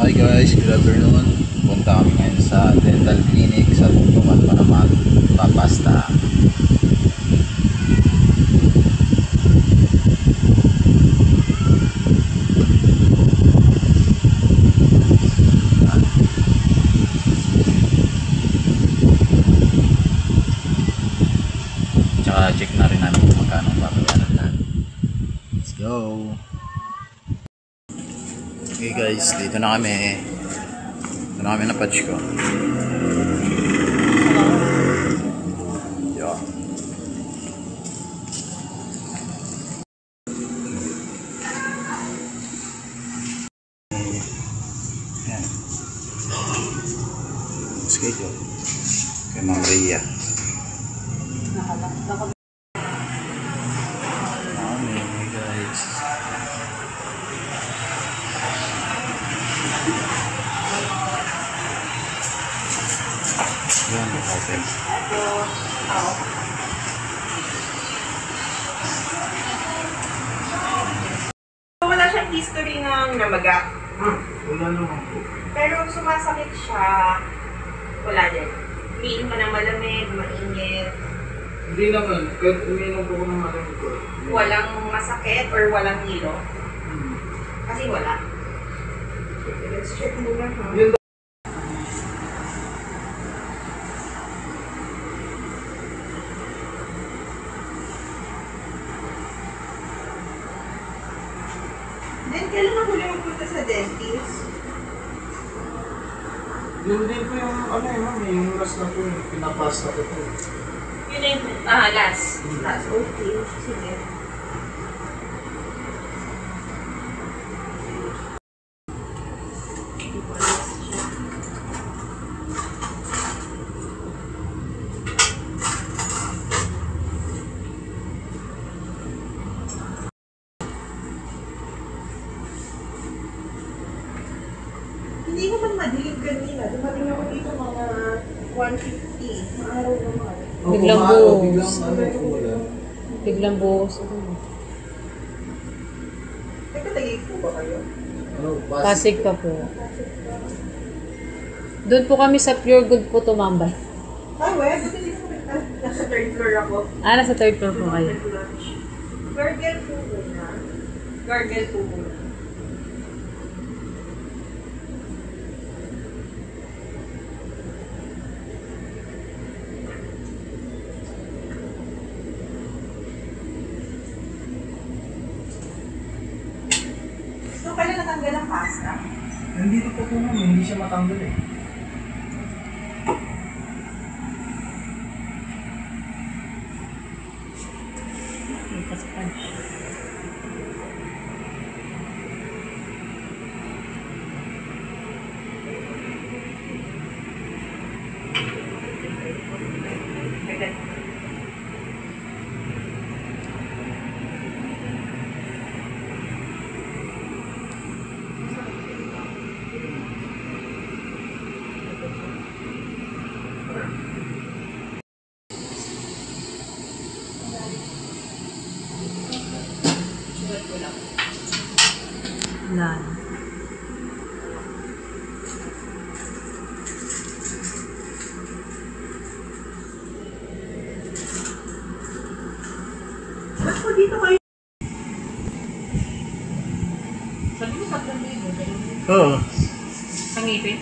Hi guys, good afternoon. Punta kami ngayon sa dental clinic sa Tutukan para magpapasta. Tsaka check na rin namin kung magkano babayaran na. Let's go! Okay guys, dito na kami. Dito na kami na patch ko. Yeah. Ayan. Schedule. Kay Ma'am Rhea. Okay guys. Yan, okay. Wala siyang history ng namaga. Wala naman po. Pero sumasakit siya, wala din. Umiinom ka ng malamig, mainit. Hindi naman. Kahit uminom po ko ng malamig ko. Walang masakit or walang hilo. Kasi wala. Let's check muna ha. Yun Then, kailan ako lang magpunta sa dentist? Yun din po yung ano yun, ma'am. Yung last na po yung pinapasta ko po. Yun na yung, last. Last, okay. Sige. Hindi naman madilim kanina. Dumating ako dito mga 1:50. Maaraw naman. Biglang buhos. buhos. Wala. Biglang buhos. Teka, tagay po ba kayo? Ano, Pasig pa po. Doon po kami sa Pure Good po tumambay. Ah, well, buti hindi ko nasa third floor ako. Nasa third floor po kayo. Gargle po muna. Gargle po muna. So, kailan natanggal ang pasta? Nandito po po ma'am. Hindi siya matanggal eh. Wala. Ba't po dito kayo? Sabi mo 3,000. Oo. Sa ngipin?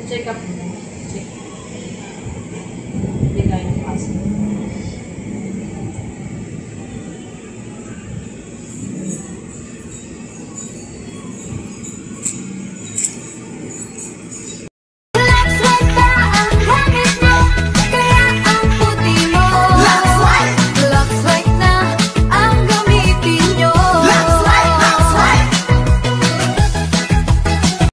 Check up.